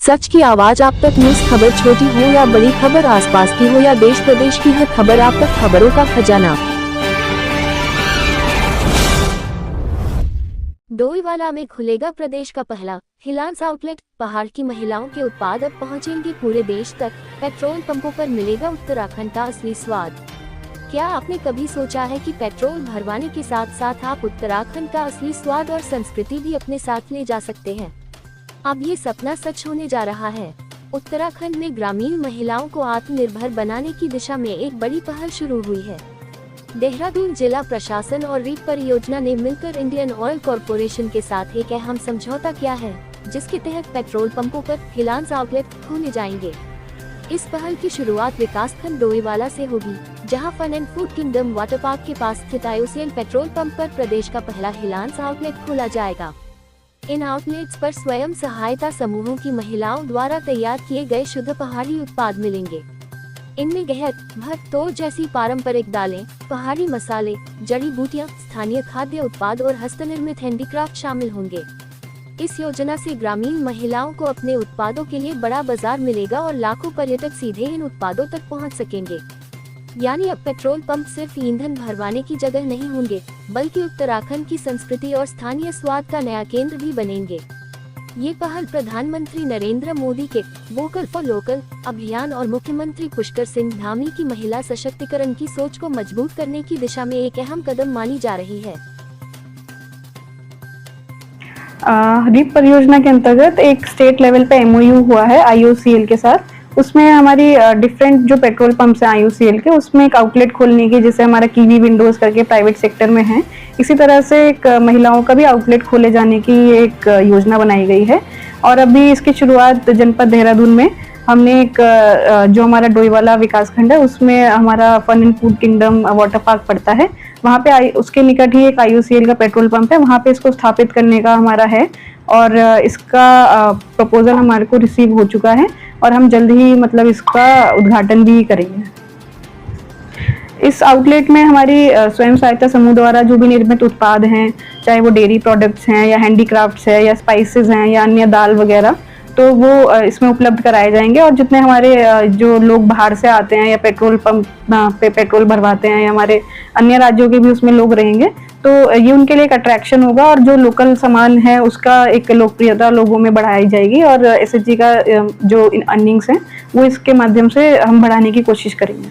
सच की आवाज आप तक। न्यूज खबर छोटी हो या बड़ी खबर, आसपास की हो या देश प्रदेश की, हर खबर आप तक। खबरों का खजाना। डोईवाला में खुलेगा प्रदेश का पहला हिलांस आउटलेट। पहाड़ की महिलाओं के उत्पाद अब पहुंचेंगे पूरे देश तक। पेट्रोल पंपों पर मिलेगा उत्तराखंड का असली स्वाद। क्या आपने कभी सोचा है कि पेट्रोल भरवाने के साथ साथ आप उत्तराखंड का असली स्वाद और संस्कृति भी अपने साथ ले जा सकते हैं? अब ये सपना सच होने जा रहा है। उत्तराखंड में ग्रामीण महिलाओं को आत्मनिर्भर बनाने की दिशा में एक बड़ी पहल शुरू हुई है। देहरादून जिला प्रशासन और रीट परियोजना ने मिलकर इंडियन ऑयल कॉरपोरेशन के साथ एक अहम समझौता किया है, जिसके तहत पेट्रोल पंपों पर हिलांस आउटलेट खोले जाएंगे। इस पहल की शुरुआत विकासखंड डोईवाला से होगी, जहां fun and food kingdom water park के पास स्थित IOCL पेट्रोल पंप पर प्रदेश का पहला हिलांस आउटलेट खोला जाएगा। इन आउटलेट्स पर स्वयं सहायता समूहों की महिलाओं द्वारा तैयार किए गए शुद्ध पहाड़ी उत्पाद मिलेंगे। इनमें गहत, भत्तोर जैसी पारंपरिक दालें, पहाड़ी मसाले, जड़ी बूटियां, स्थानीय खाद्य उत्पाद और हस्तनिर्मित हैंडीक्राफ्ट शामिल होंगे। इस योजना से ग्रामीण महिलाओं को अपने उत्पादों के लिए बड़ा बाजार मिलेगा और लाखों पर्यटक सीधे इन उत्पादों तक पहुंच सकेंगे। यानी अब पेट्रोल पंप सिर्फ ईंधन भरवाने की जगह नहीं होंगे, बल्कि उत्तराखंड की संस्कृति और स्थानीय स्वाद का नया केंद्र भी बनेंगे। ये पहल प्रधानमंत्री नरेंद्र मोदी के वोकल फॉर लोकल अभियान और मुख्यमंत्री पुष्कर सिंह धामी की महिला सशक्तिकरण की सोच को मजबूत करने की दिशा में एक अहम कदम मानी जा रही है। रीट परियोजना के अंतर्गत एक स्टेट लेवल पे MOU हुआ है IOCL के साथ। उसमें हमारी डिफरेंट जो पेट्रोल पंप्स हैं IOCL के, उसमें एक आउटलेट खोलने की, जैसे हमारा कीवी विंडोज करके प्राइवेट सेक्टर में है, इसी तरह से एक महिलाओं का भी आउटलेट खोले जाने की एक योजना बनाई गई है। और अभी इसकी शुरुआत जनपद देहरादून में हमने एक जो हमारा डोईवाला विकासखंड है, उसमें हमारा fun and food kingdom water park पड़ता है, वहाँ पे उसके निकट ही एक IOCL का पेट्रोल पंप है, वहाँ पे इसको स्थापित करने का हमारा है। और इसका प्रपोजल हमारे को रिसीव हो चुका है और हम जल्द ही मतलब इसका उद्घाटन भी करेंगे। इस आउटलेट में हमारी स्वयं सहायता समूह द्वारा जो भी निर्मित उत्पाद हैं, चाहे वो डेयरी प्रोडक्ट्स हैं या हैंडीक्राफ्ट्स है या स्पाइसेस हैं या अन्य दाल वगैरह, तो वो इसमें उपलब्ध कराए जाएंगे। और जितने हमारे जो लोग बाहर से आते हैं या पेट्रोल पंप पे पेट्रोल भरवाते हैं या हमारे अन्य राज्यों के भी उसमें लोग रहेंगे, तो ये उनके लिए एक अट्रैक्शन होगा और जो लोकल सामान है उसका एक लोकप्रियता लोगों में बढ़ाई जाएगी। और SHG का जो अर्निंग्स हैं वो इसके माध्यम से हम बढ़ाने की कोशिश करेंगे।